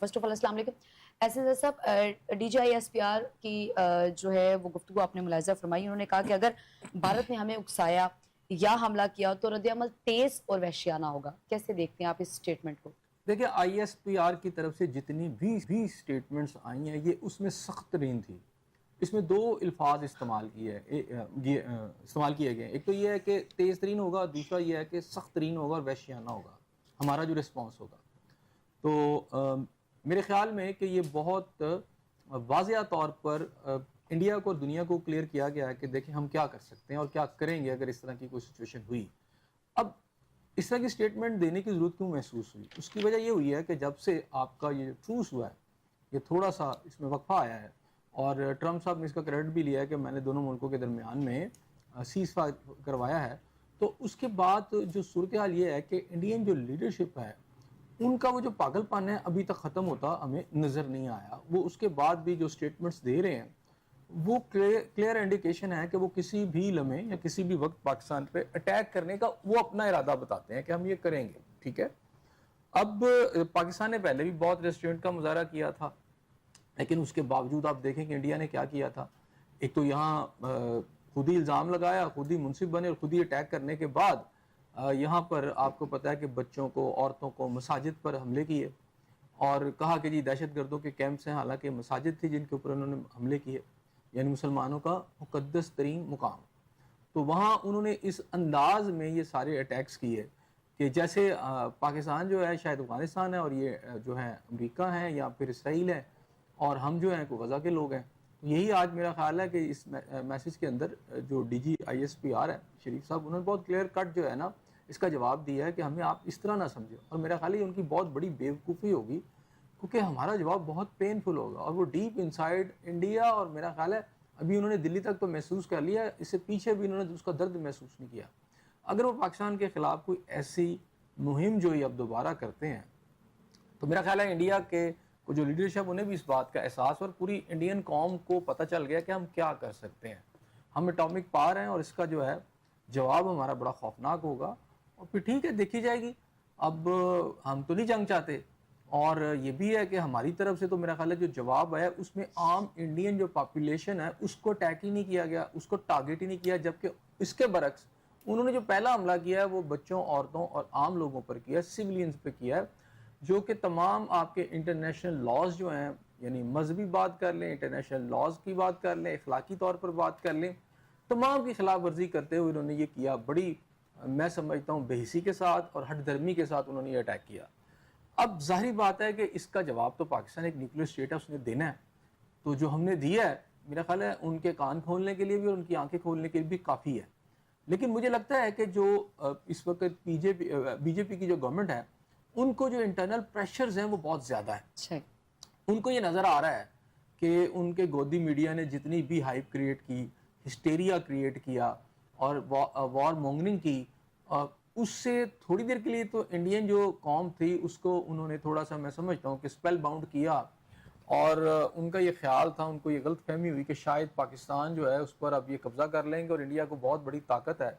First of all السلام علیکم. ایسے صاحب D G I S P R کی جو ہے وہ گفتگو آپ نے ملاحظہ فرمائی. انہوں نے کہا کہ اگر بھارت نے ہمیں اکسایا یا حملہ کیا تو رد عمل تیز اور وحشیانہ ہوگا. کیسے دیکھتے ہیں آپ اس سٹیٹمنٹ کو؟ دیکھیں آئی ایس پی آر کی طرف سے جتنی بھی سٹیٹمنٹس آئی ہیں یہ اس میں سخت ترین تھی. اس میں دو الفاظ استعمال کیے گئے ہیں. ایک تو یہ ہے کہ تیز ترین ہوگا, دوسرا یہ ہے کہ سخت ترین ہوگا اور وحشیانہ ہوگا ہمارا جو ریسپانس ہوگا. تو میرے خیال میں کہ یہ بہت واضح طور پر انڈیا کو اور دنیا کو کلیئر کیا گیا ہے کہ دیکھیں ہم کیا کر سکتے ہیں اور کیا کریں گے اگر اس طرح کی کوئی سچویشن ہوئی. اب اس طرح کی سٹیٹمنٹ دینے کی ضرورت کیوں محسوس ہوئی؟ اس کی وجہ یہ ہوئی ہے کہ جب سے آپ کا یہ ٹروس ہوا ہے, یہ تھوڑا سا اس میں وقفہ آیا ہے, اور ٹرمپ صاحب نے اس کا کریڈٹ بھی لیا ہے کہ میں نے دونوں ملکوں کے درمیان میں سیز فائر کروایا ہے. تو اس کے بعد جو صورتحال یہ ہے کہ انڈین جو لیڈرشپ ہے ان کا وہ جو پاگل پن ہے ابھی تک ختم ہوتا ہمیں نظر نہیں آیا. وہ اس کے بعد بھی جو سٹیٹمنٹس دے رہے ہیں وہ کلیئر انڈیکیشن ہے کہ وہ کسی بھی لمحے یا کسی بھی وقت پاکستان پہ اٹیک کرنے کا وہ اپنا ارادہ بتاتے ہیں کہ ہم یہ کریں گے. ٹھیک ہے, اب پاکستان نے پہلے بھی بہت ریسٹورنٹ کا مظاہرہ کیا تھا, لیکن اس کے باوجود آپ دیکھیں کہ انڈیا نے کیا کیا تھا. ایک تو یہاں خود ہی الزام لگایا, خود ہی منصف بنے اور خود ہی اٹیک کرنے کے بعد یہاں پر آپ کو پتا ہے کہ بچوں کو, عورتوں کو, مساجد پر حملے کیے اور کہا کہ جی دہشت گردوں کے کیمپس ہیں, حالانکہ مساجد تھی جن کے اوپر انہوں نے حملے کیے, یعنی مسلمانوں کا مقدس ترین مقام. تو وہاں انہوں نے اس انداز میں یہ سارے اٹیکس کیے کہ جیسے پاکستان جو ہے شاید افغانستان ہے اور یہ جو ہے امریکہ ہیں یا پھر اسرائیل ہے اور ہم جو ہیں کو غزہ کے لوگ ہیں. یہی آج میرا خیال ہے کہ اس میسج کے اندر جو D G I S P R ہے شریف صاحب, انہوں نے بہت کلیئر کٹ جو ہے نا اس کا جواب دیا ہے کہ ہمیں آپ اس طرح نہ سمجھیں. اور میرا خیال ہے ان کی بہت بڑی بیوقوفی ہوگی کیونکہ ہمارا جواب بہت پینفل ہوگا اور وہ ڈیپ انسائیڈ انڈیا, اور میرا خیال ہے ابھی انہوں نے دلی تک تو محسوس کر لیا, اس سے پیچھے بھی انہوں نے اس کا درد محسوس نہیں کیا. اگر وہ پاکستان کے خلاف کوئی ایسی مہم جو یہ اب دوبارہ کرتے ہیں تو میرا خیال ہے انڈیا کے جو لیڈرشپ انہیں بھی اس بات کا احساس اور پوری انڈین قوم کو پتہ چل گیا کہ ہم کیا کر سکتے ہیں. ہم اٹامک پاور ہیں اور اس کا جو ہے جواب ہمارا بڑا خوفناک ہوگا. اور پھر ٹھیک ہے, دیکھی جائے گی. اب ہم تو نہیں جنگ چاہتے, اور یہ بھی ہے کہ ہماری طرف سے تو میرا خیال ہے جو جواب ہے اس میں عام انڈین جو پاپولیشن ہے اس کو اٹیک ہی نہیں کیا گیا, اس کو ٹارگٹ ہی نہیں کیا, جبکہ اس کے برعکس انہوں نے جو پہلا حملہ کیا ہے وہ بچوں, عورتوں اور عام لوگوں پر کیا ہے, سویلینز پہ کیا ہے, جو کہ تمام آپ کے انٹرنیشنل لاز جو ہیں, یعنی مذہبی بات کر لیں, انٹرنیشنل لاز کی بات کر لیں, اخلاقی طور پر بات کر لیں, تمام کی خلاف ورزی کرتے ہوئے انہوں نے یہ کیا. بڑی میں سمجھتا ہوں بے حسی کے ساتھ اور ہٹ دھرمی کے ساتھ انہوں نے یہ اٹیک کیا. اب ظاہری بات ہے کہ اس کا جواب تو پاکستان ایک نیوکلیئر اسٹیٹ ہے, اس نے دینا ہے. تو جو ہم نے دیا ہے میرا خیال ہے ان کے کان کھولنے کے لیے بھی اور ان کی آنکھیں کھولنے کے لیے بھی کافی ہے. لیکن مجھے لگتا ہے کہ جو اس وقت بی جے پی کی جو گورنمنٹ ہے ان کو جو انٹرنل پریشرز ہیں وہ بہت زیادہ ہیں. ان کو یہ نظر آ رہا ہے کہ ان کے گودی میڈیا نے جتنی بھی ہائپ کریٹ کی, ہسٹیریا کریٹ کیا اور وار مونگننگ کی, اس سے تھوڑی دیر کے لیے تو انڈین جو قوم تھی اس کو انہوں نے تھوڑا سا میں سمجھتا ہوں کہ اسپیل باؤنڈ کیا, اور ان کا یہ خیال تھا, ان کو یہ غلط فہمی ہوئی کہ شاید پاکستان جو ہے اس پر اب یہ قبضہ کر لیں گے اور انڈیا کو بہت بڑی طاقت ہے.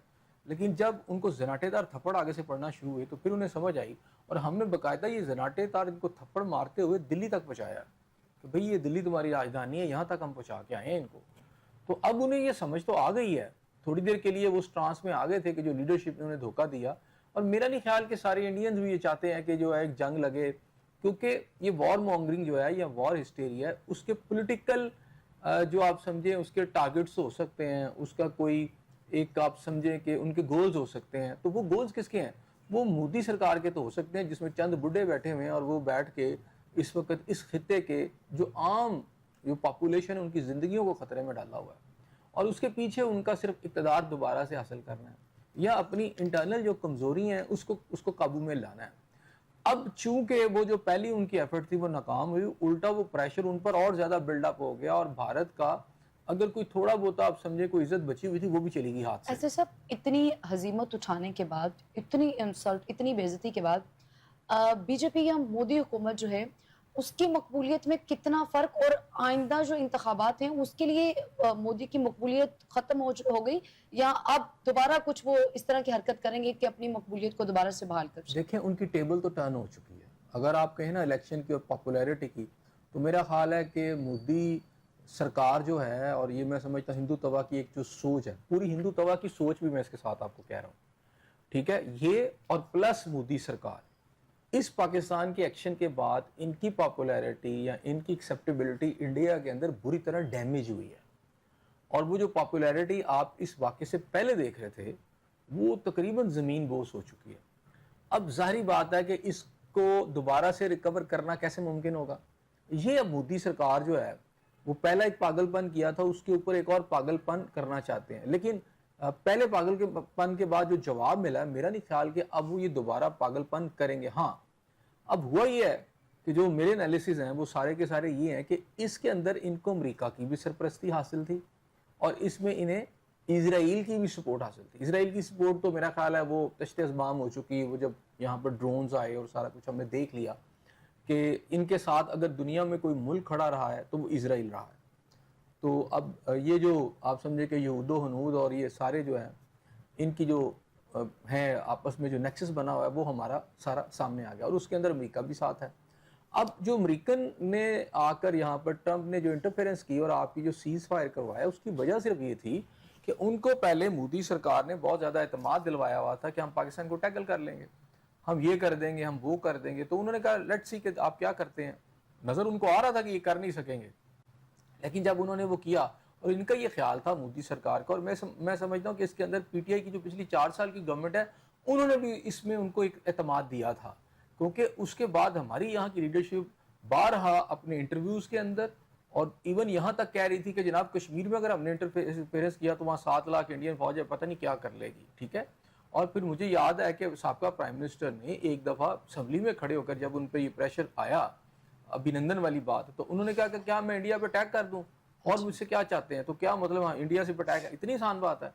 لیکن جب ان کو زناٹے دار تھپڑ آگے سے پڑنا شروع ہوئے تو پھر انہیں سمجھ آئی, اور ہم نے باقاعدہ یہ زناٹے دار ان کو تھپڑ مارتے ہوئے دلی تک پہنچایا کہ بھئی یہ دلی تمہاری راجدھانی ہے, یہاں تک ہم پہنچا کے آئے ہیں ان کو. تو اب انہیں یہ سمجھ تو آ گئی ہے, تھوڑی دیر کے لیے وہ اس ٹرانس میں آ گئے تھے کہ جو لیڈرشپ نے انہیں دھوکہ دیا. اور میرا نہیں خیال کہ سارے انڈینز بھی یہ چاہتے ہیں کہ جو ہے ایک جنگ لگے, کیونکہ یہ وار مونگرنگ جو ہے یا وار ہسٹیریا ہے اس کے پولیٹیکل جو آپ سمجھیں اس کے ٹارگٹس ہو سکتے ہیں, اس کا کوئی ایک آپ سمجھیں کہ ان کے گولز ہو سکتے ہیں. تو وہ گولز کس کے ہیں؟ وہ مودی سرکار کے تو ہو سکتے ہیں جس میں چند بڈھے بیٹھے ہوئے ہیں اور وہ بیٹھ کے اس وقت اس خطے کے جو عام جو پاپولیشن ہے ان کی زندگیوں کو خطرے میں ڈالا ہوا ہے, اور اس کے پیچھے ان کا صرف اقتدار دوبارہ سے حاصل کرنا ہے یا اپنی انٹرنل جو کمزوری ہیں اس کو قابو میں لانا ہے. اب چونکہ وہ جو پہلی ان کی ایفرٹ تھی وہ ناکام ہوئی, الٹا وہ پریشر ان پر اور زیادہ بلڈ اپ ہو گیا, اور بھارت کا اگر کوئی تھوڑا بہت آپ سمجھے کوئی عزت بچی ہوئی تھی وہ بھی چلی گئی ہاتھ سے. ایسے سب اتنی ہزیمت اٹھانے کے بعد, اتنی انسلٹ, اتنی بے عزتی کے بعد بی جے پی یا مودی حکومت جو ہے اس کی مقبولیت میں کتنا فرق, اور آئندہ جو انتخابات ہیں اس کے لیے مودی کی مقبولیت ختم ہو گئی یا اب دوبارہ کچھ وہ اس طرح کی حرکت کریں گے کہ اپنی مقبولیت کو دوبارہ سے بحال کر سکیں؟ دیکھیں ان کی ٹیبل تو ٹرن ہو چکی ہے, اگر آپ کہیں نا الیکشن کی اور پاپولیرٹی کی، تو میرا خیال ہے کہ مودی سرکار جو ہے، اور یہ میں سمجھتا ہوں ہندو توا کی ایک جو سوچ ہے، پوری ہندو توا کی سوچ بھی میں اس کے ساتھ آپ کو کہہ رہا ہوں، ٹھیک ہے، یہ اور پلس مودی سرکار اس پاکستان کے ایکشن کے بعد ان کی پاپولیرٹی یا ان کی ایکسیپٹیبلٹی انڈیا کے اندر بری طرح ڈیمیج ہوئی ہے. اور وہ جو پاپولیرٹی آپ اس واقعے سے پہلے دیکھ رہے تھے وہ تقریباً زمین بوس ہو چکی ہے. اب ظاہری بات ہے کہ اس کو دوبارہ سے ریکور کرنا کیسے ممکن ہوگا. یہ اب مودی سرکار جو ہے وہ پہلا ایک پاگل پن کیا تھا، اس کے اوپر ایک اور پاگل پن کرنا چاہتے ہیں، لیکن پہلے پاگل پن کے بعد جو جواب ملا ہے میرا نہیں خیال کہ اب وہ یہ دوبارہ پاگل پن کریں گے. ہاں اب ہوا یہ ہے کہ جو میرے انالیسز ہیں وہ سارے کے سارے یہ ہیں کہ اس کے اندر ان کو امریکہ کی بھی سرپرستی حاصل تھی اور اس میں انہیں اسرائیل کی بھی سپورٹ حاصل تھی. اسرائیل کی سپورٹ تو میرا خیال ہے وہ تشت ازمام ہو چکی ہے. وہ جب یہاں پر ڈرونز آئے اور سارا کچھ ہم نے دیکھ لیا کہ ان کے ساتھ اگر دنیا میں کوئی ملک کھڑا رہا ہے تو وہ اسرائیل رہا ہے. تو اب یہ جو آپ سمجھے کہ یہود و ہنود اور یہ سارے جو ہیں ان کی جو ہیں آپس میں جو نیکسس بنا ہوا ہے وہ ہمارا سارا سامنے آ گیا، اور اس کے اندر امریکہ بھی ساتھ ہے. اب جو امریکن نے آ کر یہاں پر ٹرمپ نے جو انٹرفیرنس کی اور آپ کی جو سیز فائر کروایا اس کی وجہ صرف یہ تھی کہ ان کو پہلے مودی سرکار نے بہت زیادہ اعتماد دلوایا ہوا تھا کہ ہم پاکستان کو ٹیکل کر لیں گے، ہم یہ کر دیں گے، ہم وہ کر دیں گے. تو انہوں نے کہا لیٹ سی کہ آپ کیا کرتے ہیں. نظر ان کو آ رہا تھا کہ یہ کر نہیں سکیں گے، لیکن جب انہوں نے وہ کیا اور ان کا یہ خیال تھا مودی سرکار کا، اور میں سمجھتا ہوں کہ اس کے اندر پی ٹی آئی کی جو پچھلی 4 سال کی گورنمنٹ ہے انہوں نے بھی اس میں ان کو ایک اعتماد دیا تھا، کیونکہ اس کے بعد ہماری یہاں کی لیڈرشپ بارہا اپنے انٹرویوز کے اندر اور ایون یہاں تک کہہ رہی تھی کہ جناب کشمیر میں اگر ہم نے انٹرفیئرنس کیا تو وہاں 7 لاکھ انڈین فوج ہے، پتہ نہیں کیا کر لے گی. ٹھیک ہے. اور پھر مجھے یاد ہے کہ سابقہ پرائم منسٹر نے ایک دفعہ اسمبلی میں کھڑے ہو کر جب ان پہ یہ پریشر آیا ابھینندن والی بات، تو انہوں نے کہا کہ کیا میں انڈیا پہ اٹیک کر دوں اور مجھ سے کیا چاہتے ہیں، تو کیا مطلب ہاں انڈیا سے اٹیک ہے، اتنی آسان بات ہے.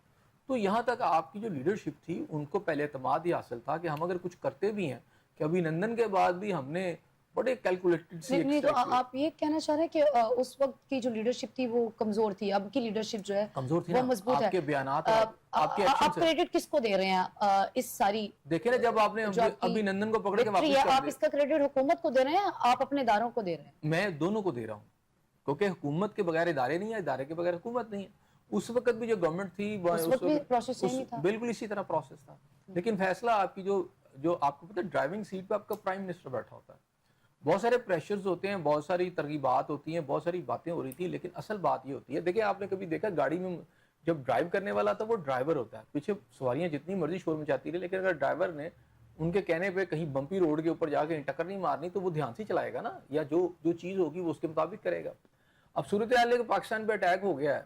تو یہاں تک آپ کی جو لیڈرشپ تھی ان کو پہلے اعتماد یہ حاصل تھا کہ ہم اگر کچھ کرتے بھی ہیں کہ ابھینندن کے بعد بھی ہم نے بڑے کیلکولیٹڈ سی نہیں تو آپ یہ کہنا چاہ رہے ہیں کہ اس وقت کی جو لیڈرشپ تھی وہ کمزور تھی، اب کی لیڈرشپ جو ہے کمزور تھی وہ نا. مضبوط ہے. آپ کے بیانات اور آپ کے ایکشن آپ کریڈٹ کس کو دے رہے ہیں اس ساری دیکھیں نا، جب آپ نے ابھینندن کو پکڑ کے واپس کر آپ دیا، اس کا کریڈٹ حکومت کو دے رہے ہیں آپ اپنے اداروں کو دے رہے ہیں؟ میں دونوں کو دے رہا ہوں، کیونکہ حکومت کے بغیر ادارے نہیں ہیں، ادارے کے بغیر حکومت نہیں ہے. اس وقت بھی جو گورنمنٹ تھی اس وقت بھی پروسیس یہی تھا، بالکل اسی طرح پروسیس تھا. لیکن فیصلہ آپ کی جو آپ کو پتہ ہے ڈرائیونگ سیٹ پہ آپ کا پرائم منسٹر بیٹھا ہوتا ہے، بہت سارے پریشرز ہوتے ہیں، بہت ساری ترغیبات ہوتی ہیں، بہت ساری باتیں ہو رہی تھی، لیکن اصل بات یہ ہوتی ہے، دیکھیں آپ نے کبھی دیکھا گاڑی میں جب ڈرائیو کرنے والا تھا وہ ڈرائیور ہوتا ہے، پیچھے سواریاں جتنی مرضی شور مچاتی رہے، لیکن اگر ڈرائیور نے ان کے کہنے پہ کہیں بمپی روڈ کے اوپر جا کے ٹکر نہیں مارنی تو وہ دھیان سے چلائے گا نا، یا جو چیز ہوگی وہ اس کے مطابق کرے گا. اب صورتحال ہے کہ پاکستان پہ اٹیک ہو گیا ہے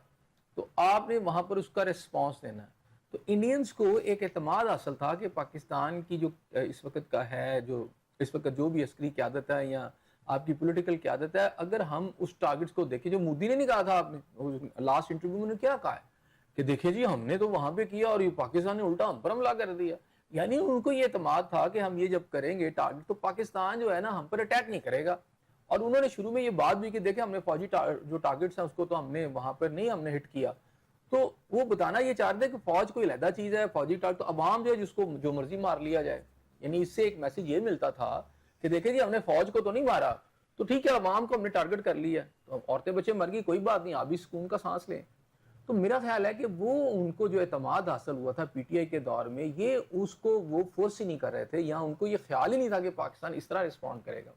تو آپ نے وہاں پر اس کا ریسپانس دینا ہے. تو انڈینز کو ایک اعتماد حاصل تھا کہ پاکستان کی جو اس وقت کا ہے، جو اس وقت جو بھی عسکری قیادت ہے یا آپ کی پولیٹیکل قیادت ہے، اگر ہم اس ٹارگٹس کو دیکھیں جو مودی نے نہیں کہا تھا، آپ نے لاسٹ انٹرویو میں نے کیا کہا ہے کہ دیکھیں جی ہم نے تو وہاں پہ کیا اور یہ پاکستان نے الٹا ہم پر حملہ کر دیا. یعنی ان کو یہ اعتماد تھا کہ ہم یہ جب کریں گے ٹارگٹ تو پاکستان جو ہے نا ہم پر اٹیک نہیں کرے گا. اور انہوں نے شروع میں یہ بات بھی کہ دیکھیں ہم نے فوجی جو ٹارگٹس ہیں اس کو تو ہم نے وہاں پر نہیں ہم نے ہٹ کیا. تو وہ بتانا یہ چاہتے ہیں کہ فوج کوئی علیحدہ چیز ہے، فوجی ٹارگٹ تو عوام جو ہے جس کو جو مرضی مار لیا جائے. یعنی اس سے ایک میسج یہ ملتا تھا کہ دیکھیں جی ہم نے فوج کو تو نہیں مارا، تو ٹھیک ہے عوام کو ہم نے ٹارگٹ کر لیا، تو عورتیں بچے مر گئی کوئی بات نہیں، آپ بھی سکون کا سانس لیں. تو میرا خیال ہے کہ وہ ان کو جو اعتماد حاصل ہوا تھا پی ٹی آئی کے دور میں، یہ اس کو وہ فورس ہی نہیں کر رہے تھے، یا ان کو یہ خیال ہی نہیں تھا کہ پاکستان اس طرح رسپونڈ کرے گا.